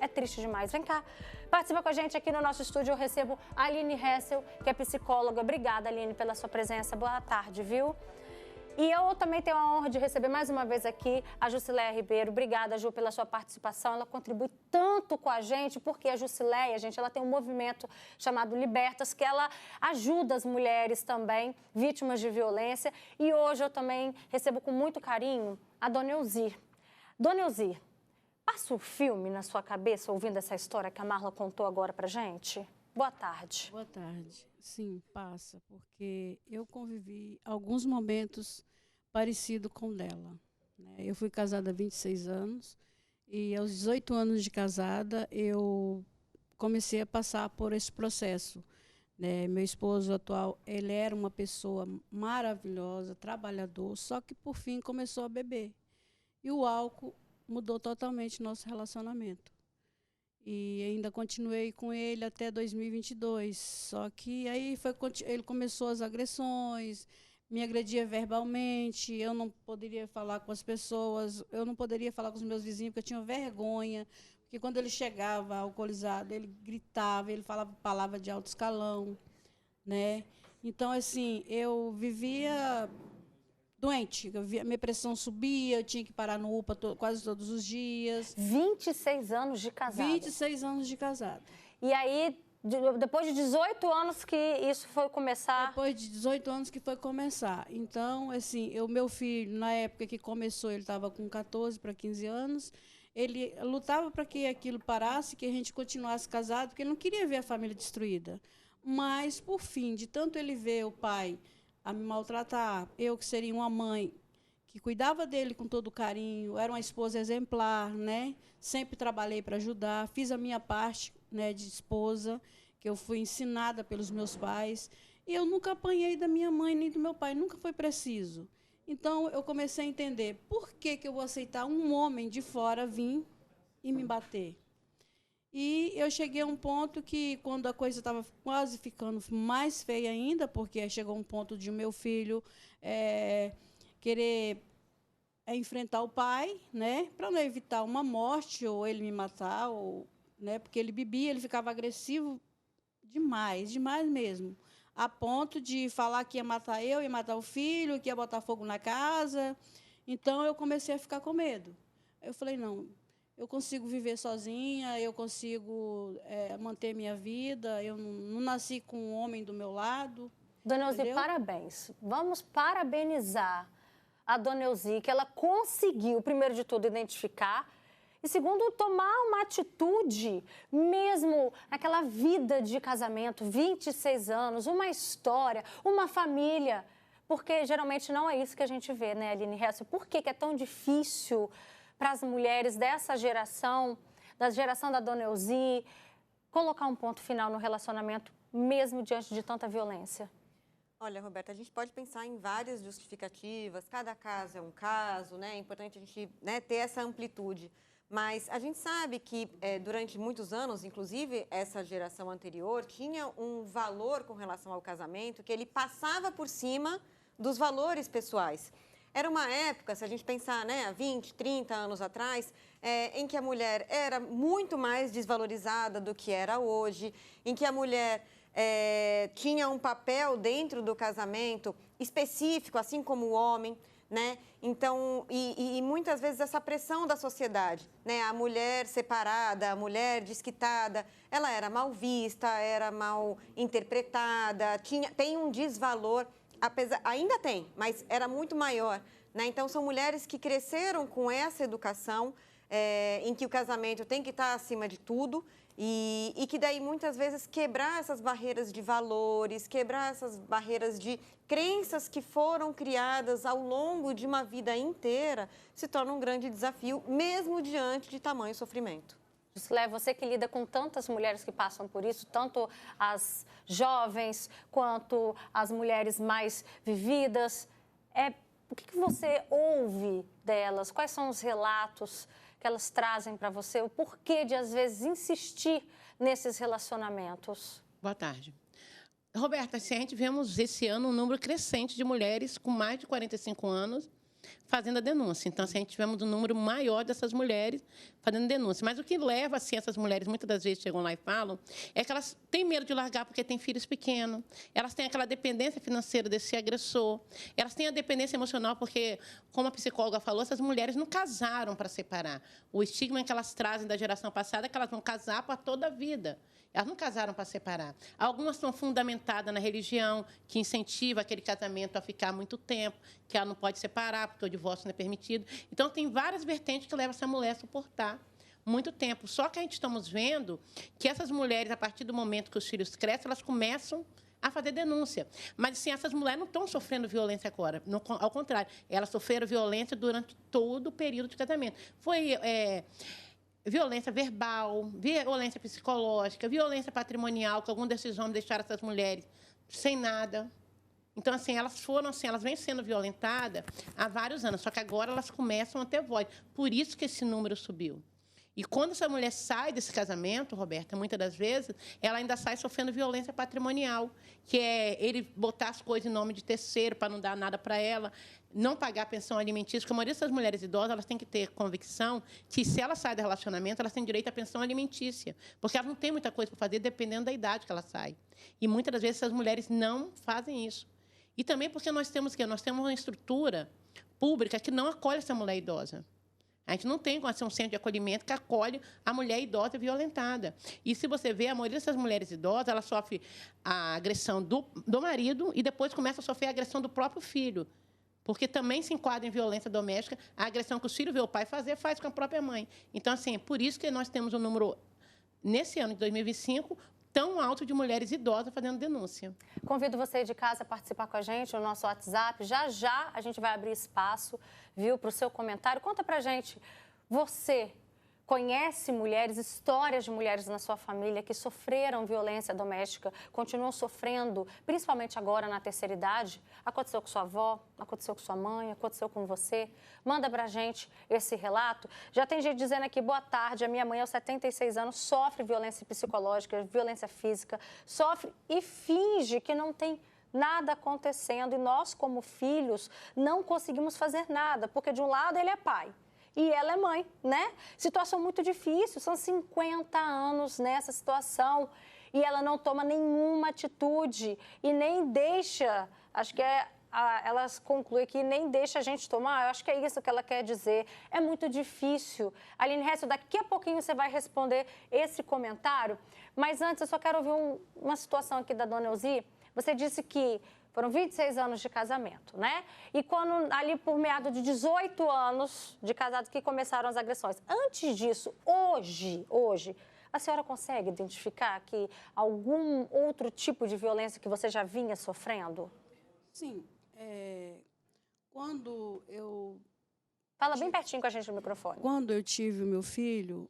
É triste demais. Vem cá, participa com a gente aqui no nosso estúdio. Eu recebo a Aline Hessel, que é psicóloga. Obrigada, Aline, pela sua presença. Boa tarde, viu? E eu também tenho a honra de receber mais uma vez aqui a Jusileia Ribeiro. Obrigada, Ju, pela sua participação. Ela contribui tanto com a gente, porque a Jusileia, gente, ela tem um movimento chamado Libertas, que ela ajuda as mulheres também, vítimas de violência. E hoje eu também recebo com muito carinho a Dona Elzir. Dona Elzir, passa um filme na sua cabeça ouvindo essa história que a Marla contou agora pra gente? Boa tarde. Boa tarde. Sim, passa, porque eu convivi alguns momentos parecidos com o dela, né? Eu fui casada há 26 anos e aos 18 anos de casada eu comecei a passar por esse processo, né? Meu esposo atual, ele era uma pessoa maravilhosa, trabalhador, só que por fim começou a beber. E o álcool mudou totalmente nosso relacionamento. E ainda continuei com ele até 2022. Só que aí ele começou as agressões, me agredia verbalmente, eu não poderia falar com as pessoas, eu não poderia falar com os meus vizinhos, porque eu tinha vergonha. Porque quando ele chegava alcoolizado, ele gritava, ele falava palavra de alto escalão, né? Então, assim, eu vivia doente, minha pressão subia, eu tinha que parar no UPA quase todos os dias. 26 anos de casada. 26 anos de casada. E aí, depois de 18 anos que isso foi começar? Depois de 18 anos que foi começar. Então, assim, meu filho, na época que começou, ele estava com 14 para 15 anos, ele lutava para que aquilo parasse, que a gente continuasse casado, porque ele não queria ver a família destruída. Mas, por fim, de tanto ele ver o pai a me maltratar, eu que seria uma mãe que cuidava dele com todo carinho, era uma esposa exemplar, né? Sempre trabalhei para ajudar, fiz a minha parte, né, de esposa, que eu fui ensinada pelos meus pais, e eu nunca apanhei da minha mãe nem do meu pai, nunca foi preciso. Então, eu comecei a entender por que eu vou aceitar um homem de fora vir e me bater. E eu cheguei a um ponto que, quando a coisa estava quase ficando mais feia ainda, porque chegou um ponto de o meu filho querer enfrentar o pai, né, para não evitar uma morte ou ele me matar, ou, né, porque ele bebia, ele ficava agressivo demais, demais mesmo, a ponto de falar que ia matar eu, ia matar o filho, que ia botar fogo na casa. Então, eu comecei a ficar com medo. Eu falei, não, eu consigo viver sozinha, eu consigo manter minha vida, eu não nasci com um homem do meu lado. Dona Elzir, parabéns. Vamos parabenizar a Dona Elzir, que ela conseguiu, primeiro de tudo, identificar e, segundo, tomar uma atitude, mesmo naquela vida de casamento, 26 anos, uma história, uma família, porque geralmente não é isso que a gente vê, né, Aline Hessel? Por que é tão difícil para as mulheres dessa geração, da geração da Dona Elzir, colocar um ponto final no relacionamento, mesmo diante de tanta violência? Olha, Roberta, a gente pode pensar em várias justificativas, cada caso é um caso, né? É importante a gente, né, ter essa amplitude. Mas a gente sabe que durante muitos anos, inclusive essa geração anterior, tinha um valor com relação ao casamento que ele passava por cima dos valores pessoais. Era uma época, se a gente pensar, né, há 20, 30 anos atrás, em que a mulher era muito mais desvalorizada do que era hoje, em que a mulher tinha um papel dentro do casamento específico, assim como o homem, né? Então, e muitas vezes essa pressão da sociedade, né? A mulher separada, a mulher desquitada, ela era mal vista, era mal interpretada, tem um desvalor. Ainda tem, mas era muito maior, né? Então, são mulheres que cresceram com essa educação em que o casamento tem que estar acima de tudo e que daí, muitas vezes, quebrar essas barreiras de valores, quebrar essas barreiras de crenças que foram criadas ao longo de uma vida inteira, se torna um grande desafio, mesmo diante de tamanho sofrimento. Jusileia, você que lida com tantas mulheres que passam por isso, tanto as jovens quanto as mulheres mais vividas, o que você ouve delas? Quais são os relatos que elas trazem para você? O porquê de, às vezes, insistir nesses relacionamentos? Boa tarde. Roberta, a gente vemos esse ano um número crescente de mulheres com mais de 45 anos fazendo a denúncia. Então, assim, a gente tivemos um número maior dessas mulheres fazendo denúncia. Mas o que leva, assim, essas mulheres, muitas das vezes chegam lá e falam, é que elas têm medo de largar porque têm filhos pequenos, elas têm aquela dependência financeira desse agressor, elas têm a dependência emocional porque, como a psicóloga falou, essas mulheres não casaram para separar. O estigma que elas trazem da geração passada é que elas vão casar para toda a vida. Elas não casaram para separar. Algumas estão fundamentadas na religião, que incentiva aquele casamento a ficar muito tempo, que ela não pode separar, porque o divórcio não é permitido. Então, tem várias vertentes que levam essa mulher a suportar muito tempo. Só que a gente estamos vendo que essas mulheres, a partir do momento que os filhos crescem, elas começam a fazer denúncia. Mas, assim, essas mulheres não estão sofrendo violência agora. Ao contrário, elas sofreram violência durante todo o período de casamento. Foi... violência verbal, violência psicológica, violência patrimonial, que algum desses homens deixaram essas mulheres sem nada. Então, assim, elas vêm sendo violentadas há vários anos, só que agora elas começam a ter voz. Por isso que esse número subiu. E quando essa mulher sai desse casamento, Roberta, muitas das vezes, ela ainda sai sofrendo violência patrimonial, que é ele botar as coisas em nome de terceiro para não dar nada para ela, não pagar pensão alimentícia, porque a maioria dessas mulheres idosas elas têm que ter convicção que, se ela sai do relacionamento, elas têm direito à pensão alimentícia, porque elas não têm muita coisa para fazer, dependendo da idade que ela sai. E, muitas das vezes, essas mulheres não fazem isso. E também porque nós temos uma estrutura pública que não acolhe essa mulher idosa. A gente não tem um centro de acolhimento que acolhe a mulher idosa violentada. E, se você vê, a maioria dessas mulheres idosas, ela sofre a agressão do marido e depois começa a sofrer a agressão do próprio filho. Porque também se enquadra em violência doméstica. A agressão que os filhos vê o pai fazer, faz com a própria mãe. Então, assim, por isso que nós temos um número, nesse ano de 2025, tão alto de mulheres idosas fazendo denúncia. Convido você de casa a participar com a gente no nosso WhatsApp. Já, já a gente vai abrir espaço, viu, para o seu comentário. Conta pra gente, você conhece mulheres, histórias de mulheres na sua família que sofreram violência doméstica, continuam sofrendo, principalmente agora na terceira idade? Aconteceu com sua avó, aconteceu com sua mãe, aconteceu com você? Manda pra gente esse relato. Já tem gente dizendo aqui, boa tarde, a minha mãe aos 76 anos sofre violência psicológica, violência física, sofre e finge que não tem nada acontecendo e nós, como filhos, não conseguimos fazer nada, porque de um lado ele é pai e ela é mãe, né? Situação muito difícil, são 50 anos nessa situação e ela não toma nenhuma atitude e nem deixa, acho que ela conclui que nem deixa a gente tomar, eu acho que é isso que ela quer dizer. É muito difícil. Aline Hessel, daqui a pouquinho você vai responder esse comentário, mas antes eu só quero ouvir uma situação aqui da dona Elzi. Você disse que foram 26 anos de casamento, né? E quando, ali por meados de 18 anos de casado, que começaram as agressões. Antes disso, hoje, a senhora consegue identificar que algum outro tipo de violência que você já vinha sofrendo? Sim. Quando eu... Fala bem pertinho com a gente no microfone. Quando eu tive o meu filho,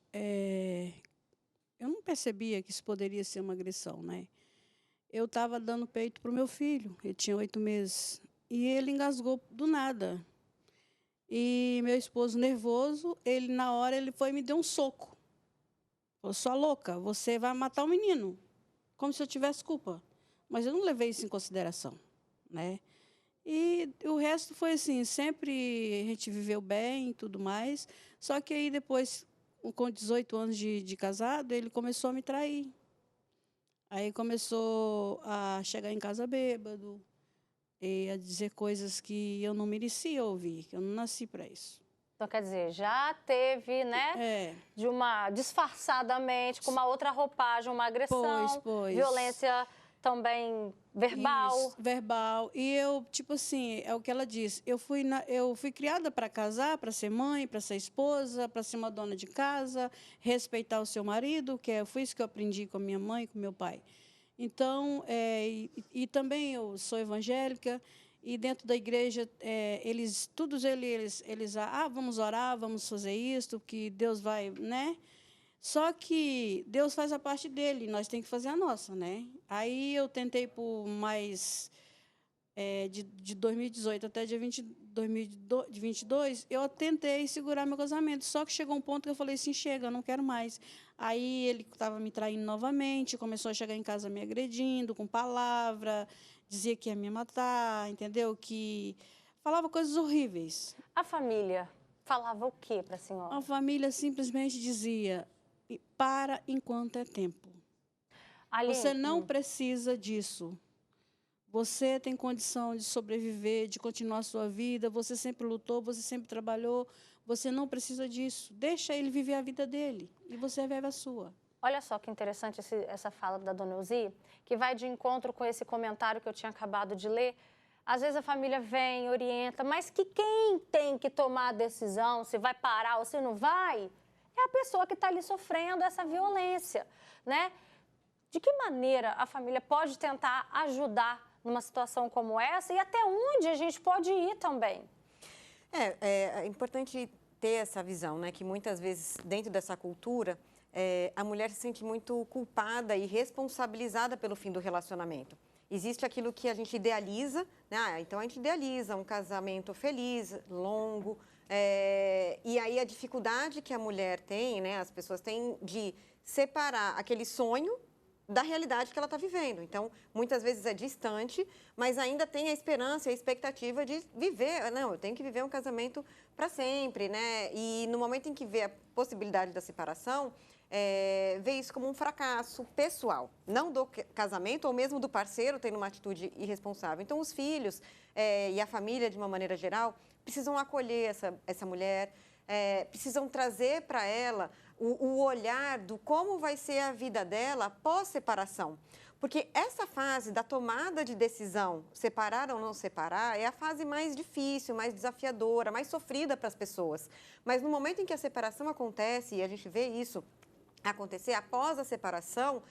eu não percebia que isso poderia ser uma agressão, né? Eu estava dando peito para o meu filho, ele tinha 8 meses, e ele engasgou do nada. E meu esposo, nervoso, na hora, ele foi e me deu um soco. Falou, sua louca, você vai matar o menino, como se eu tivesse culpa. Mas eu não levei isso em consideração, né? E o resto foi assim, sempre a gente viveu bem e tudo mais, só que aí depois, com 18 anos de casado, ele começou a me trair. Aí começou a chegar em casa bêbado e a dizer coisas que eu não merecia ouvir, que eu não nasci para isso. Então, quer dizer, já teve, né, de uma disfarçadamente, com uma outra roupagem, uma agressão, violência também verbal. Isso, verbal. E eu, tipo assim, é o que ela disse, eu fui criada para casar, para ser mãe, para ser esposa, para ser uma dona de casa, respeitar o seu marido, foi isso que eu aprendi com a minha mãe e com meu pai. Então, e também eu sou evangélica, e dentro da igreja, todos eles vamos orar, vamos fazer isso, que Deus vai, né? Só que Deus faz a parte dele, nós temos que fazer a nossa, né? Aí eu tentei por mais, de 2018 até dia 2022, eu tentei segurar meu casamento, só que chegou um ponto que eu falei assim, chega, eu não quero mais. Aí ele estava me traindo novamente, começou a chegar em casa me agredindo, com palavra, dizia que ia me matar, entendeu? Que falava coisas horríveis. A família falava o quê para a senhora? A família simplesmente dizia, para enquanto é tempo. Aline, Você não precisa disso. Você tem condição de sobreviver, de continuar a sua vida, você sempre lutou, você sempre trabalhou, você não precisa disso. Deixa ele viver a vida dele e você vive a sua. Olha só que interessante essa fala da dona Elzi, que vai de encontro com esse comentário que eu tinha acabado de ler. Às vezes a família vem, orienta, mas que quem tem que tomar a decisão, se vai parar ou se não vai, é a pessoa que está ali sofrendo essa violência, né? De que maneira a família pode tentar ajudar numa situação como essa e até onde a gente pode ir também? É importante ter essa visão, né? Que muitas vezes, dentro dessa cultura, a mulher se sente muito culpada e responsabilizada pelo fim do relacionamento. Existe aquilo que a gente idealiza, né? Então a gente idealiza um casamento feliz, longo, e aí a dificuldade que a mulher tem, né? As pessoas têm de separar aquele sonho da realidade que ela está vivendo. Então, muitas vezes é distante, mas ainda tem a esperança e a expectativa de viver. Não, eu tenho que viver um casamento para sempre, né? E no momento em que vê a possibilidade da separação, vê isso como um fracasso pessoal, não do casamento ou mesmo do parceiro tendo uma atitude irresponsável. Então, os filhos e a família, de uma maneira geral, precisam acolher essa mulher, precisam trazer para ela o olhar do como vai ser a vida dela pós-separação. Porque essa fase da tomada de decisão, separar ou não separar, é a fase mais difícil, mais desafiadora, mais sofrida para as pessoas. Mas no momento em que a separação acontece, e a gente vê isso acontecer após a separação,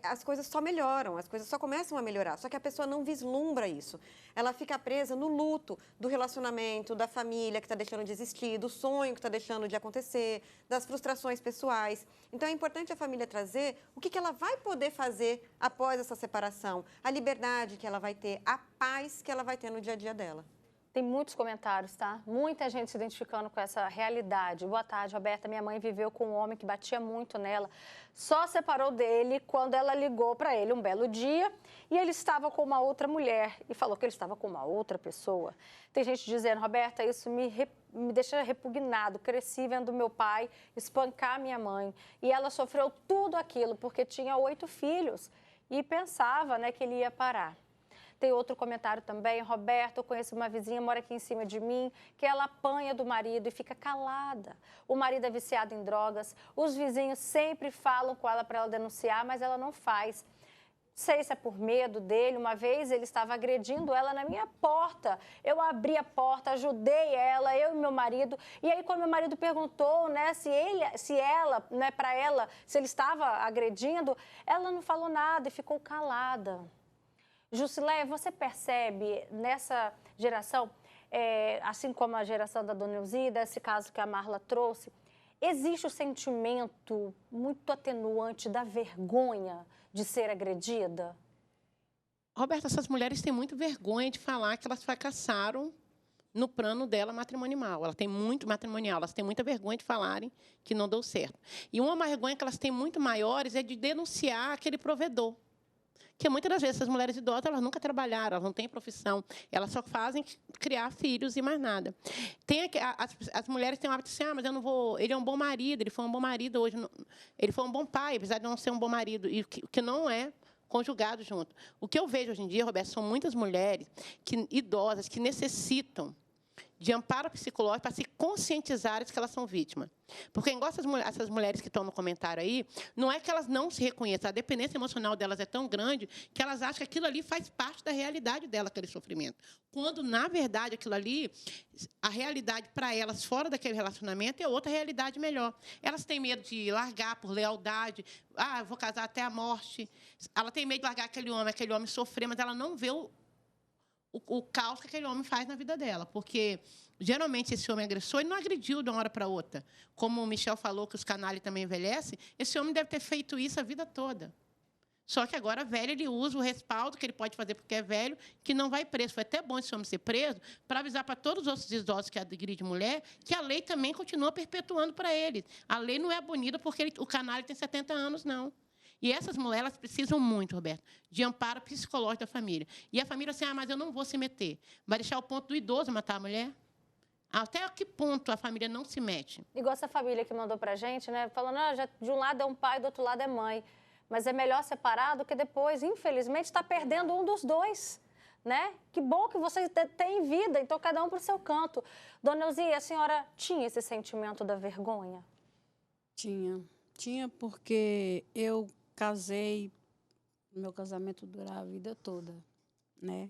as coisas só melhoram, as coisas só começam a melhorar. Só que a pessoa não vislumbra isso. Ela fica presa no luto do relacionamento, da família que está deixando de existir, do sonho que está deixando de acontecer, das frustrações pessoais. Então, é importante a família trazer o que ela vai poder fazer após essa separação, a liberdade que ela vai ter, a paz que ela vai ter no dia a dia dela. Tem muitos comentários, tá? Muita gente se identificando com essa realidade. Boa tarde, Roberta. Minha mãe viveu com um homem que batia muito nela. Só separou dele quando ela ligou para ele um belo dia e ele estava com uma outra mulher e falou que ele estava com uma outra pessoa. Tem gente dizendo, Roberta, isso me deixa repugnado. Cresci vendo meu pai espancar minha mãe e ela sofreu tudo aquilo porque tinha 8 filhos e pensava, né, que ele ia parar. Tem outro comentário também, Roberto, eu conheço uma vizinha, mora aqui em cima de mim, que ela apanha do marido e fica calada. O marido é viciado em drogas, os vizinhos sempre falam com ela para ela denunciar, mas ela não faz. Não sei se é por medo dele, uma vez ele estava agredindo ela na minha porta. Eu abri a porta, ajudei ela, eu e meu marido. E aí, quando meu marido perguntou, né, se ela, né, para ela, se ele estava agredindo, ela não falou nada e ficou calada. Jusileia, você percebe nessa geração, assim como a geração da Dona Elzi, desse caso que a Marla trouxe, existe o sentimento muito atenuante da vergonha de ser agredida? Roberta, essas mulheres têm muito vergonha de falar que elas fracassaram no plano dela matrimonial. Ela tem muito matrimonial, elas têm muita vergonha de falarem que não deu certo. E uma vergonha que elas têm muito maiores é de denunciar aquele provedor. Porque muitas das vezes essas mulheres idosas, elas nunca trabalharam, elas não têm profissão, elas só fazem criar filhos e mais nada. As mulheres têm o hábito de dizer, mas eu não vou, ele é um bom marido, ele foi um bom marido hoje, ele foi um bom pai, apesar de não ser um bom marido, e o que não é conjugado junto. O que eu vejo hoje em dia, Roberto, são muitas mulheres idosas que necessitam de amparo psicológico para se conscientizarem de que elas são vítimas. Porque, igual essas mulheres que estão no comentário aí, não é que elas não se reconheçam, a dependência emocional delas é tão grande que elas acham que aquilo ali faz parte da realidade dela, aquele sofrimento. Quando, na verdade, aquilo ali, a realidade para elas, fora daquele relacionamento, é outra realidade melhor. Elas têm medo de largar por lealdade, eu vou casar até a morte. Ela tem medo de largar aquele homem sofrer, mas ela não vê o caos que aquele homem faz na vida dela. Porque, geralmente, esse homem agressor, ele não agrediu de uma hora para outra. Como o Michel falou que os canalhas também envelhecem, esse homem deve ter feito isso a vida toda. Só que agora, velho, ele usa o respaldo que ele pode fazer porque é velho, que não vai preso. Foi até bom esse homem ser preso para avisar para todos os outros idosos que agridem mulher que a lei também continua perpetuando para eles. A lei não é abolida porque o canalha tem 70 anos, não. E essas mulheres, elas precisam muito, Roberto, de amparo psicológico da família. E a família assim, mas eu não vou se meter. Vai deixar o ponto do idoso matar a mulher? Até que ponto a família não se mete? Igual essa família que mandou pra gente, né? Falando, de um lado é um pai, do outro lado é mãe. Mas é melhor separar do que depois, infelizmente, está perdendo um dos dois, né? Que bom que vocês têm vida, então cada um para o seu canto. Dona Elzia, a senhora tinha esse sentimento da vergonha? Tinha porque eu casei, meu casamento durava a vida toda, né?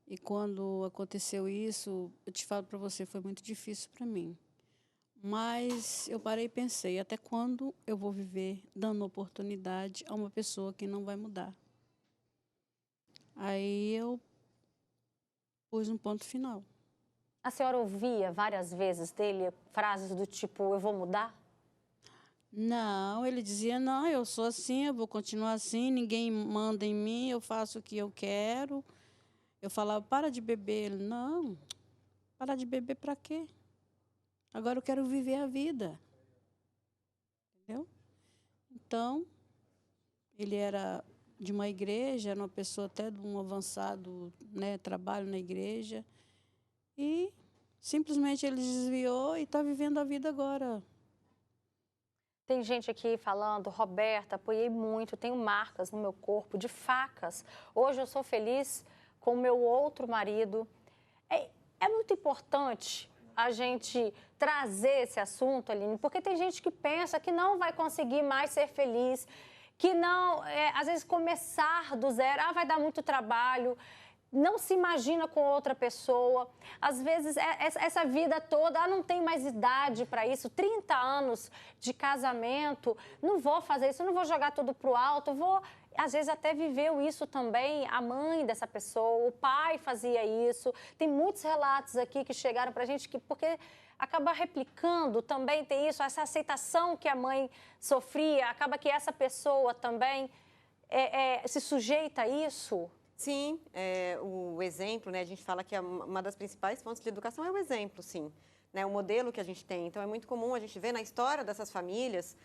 E quando aconteceu isso, eu te falo para você, foi muito difícil para mim. Mas eu parei e pensei, até quando eu vou viver dando oportunidade a uma pessoa que não vai mudar? Aí eu pus um ponto final. A senhora ouvia várias vezes dele frases do tipo, eu vou mudar? Não, ele dizia, não, eu sou assim, eu vou continuar assim, ninguém manda em mim, eu faço o que eu quero. Eu falava, para de beber. Ele, não, parar de beber para quê? Agora eu quero viver a vida. Entendeu? Então, ele era de uma igreja, era uma pessoa até de um avançado, né, trabalho na igreja. E simplesmente ele desviou e está vivendo a vida agora. Tem gente aqui falando, Roberta, apoiei muito, tenho marcas no meu corpo de facas. Hoje eu sou feliz com o meu outro marido. É muito importante a gente trazer esse assunto, Aline, porque tem gente que pensa que não vai conseguir mais ser feliz, que não, às vezes, começar do zero, vai dar muito trabalho, não se imagina com outra pessoa. Às vezes, essa vida toda, não tem mais idade para isso, 30 anos de casamento, não vou fazer isso, não vou jogar tudo pro alto, vou... Às vezes até viveu isso também a mãe dessa pessoa, o pai fazia isso. Tem muitos relatos aqui que chegaram para a gente, porque acaba replicando também, tem isso, essa aceitação que a mãe sofria, acaba que essa pessoa também se sujeita a isso. Sim, o exemplo, né, a gente fala que uma das principais fontes de educação é o exemplo, sim. Né, o modelo que a gente tem. Então, é muito comum a gente ver na história dessas famílias,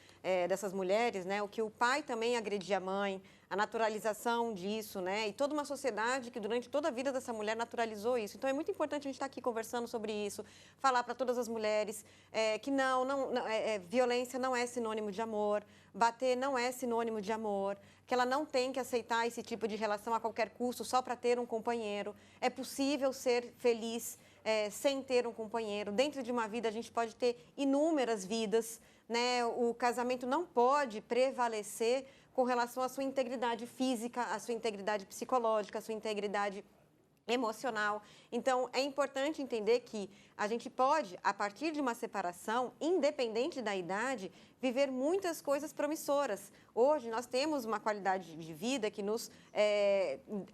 dessas mulheres, né, o que o pai também agredia a mãe, a naturalização disso, né, e toda uma sociedade que durante toda a vida dessa mulher naturalizou isso. Então, é muito importante a gente estar aqui conversando sobre isso, falar para todas as mulheres que violência não é sinônimo de amor, bater não é sinônimo de amor, que ela não tem que aceitar esse tipo de relação a qualquer custo só para ter um companheiro. É possível ser feliz sem ter um companheiro. Dentro de uma vida, a gente pode ter inúmeras vidas, né? O casamento não pode prevalecer com relação à sua integridade física, à sua integridade psicológica, à sua integridade emocional. Então, é importante entender que a gente pode, a partir de uma separação, independente da idade, viver muitas coisas promissoras. Hoje, nós temos uma qualidade de vida que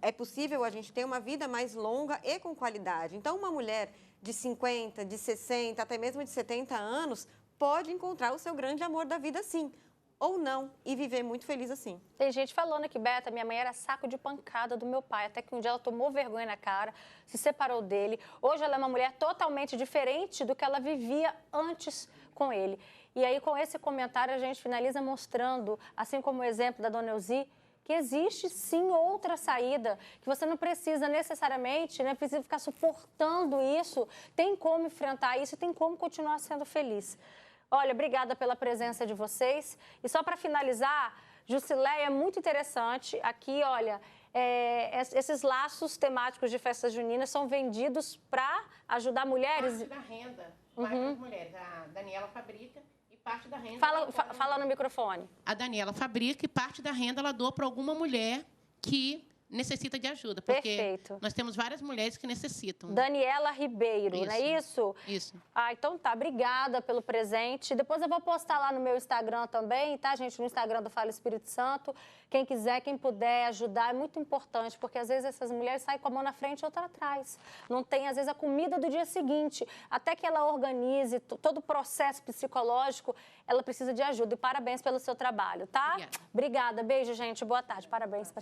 é possível a gente ter uma vida mais longa e com qualidade. Então, uma mulher de 50, de 60, até mesmo de 70 anos, pode encontrar o seu grande amor da vida, sim. Ou não, e viver muito feliz assim. Tem gente falando aqui, Beta, minha mãe era saco de pancada do meu pai, até que um dia ela tomou vergonha na cara, se separou dele. Hoje ela é uma mulher totalmente diferente do que ela vivia antes com ele. E aí, com esse comentário, a gente finaliza mostrando, assim como o exemplo da Dona Elzi, que existe sim outra saída, que você não precisa necessariamente, né, precisa ficar suportando isso, tem como enfrentar isso e tem como continuar sendo feliz. Olha, obrigada pela presença de vocês. E só para finalizar, Jusileia, é muito interessante. Aqui, olha, esses laços temáticos de festas juninas são vendidos para ajudar mulheres. Parte da renda vai para as mulheres. A Daniela fabrica e parte da renda... Fala no microfone. A Daniela fabrica e parte da renda ela doa para alguma mulher que necessita de ajuda, porque Perfeito. Nós temos várias mulheres que necessitam. Daniela Ribeiro, isso, não é isso? Isso. Então tá, obrigada pelo presente. Depois eu vou postar lá no meu Instagram também, tá, gente? No Instagram do Fala Espírito Santo. Quem quiser, quem puder ajudar, é muito importante, porque às vezes essas mulheres saem com a mão na frente e outra atrás. Não tem, às vezes, a comida do dia seguinte. Até que ela organize todo o processo psicológico, ela precisa de ajuda. E parabéns pelo seu trabalho, tá? Obrigada. Obrigada. Beijo, gente. Boa tarde. Parabéns para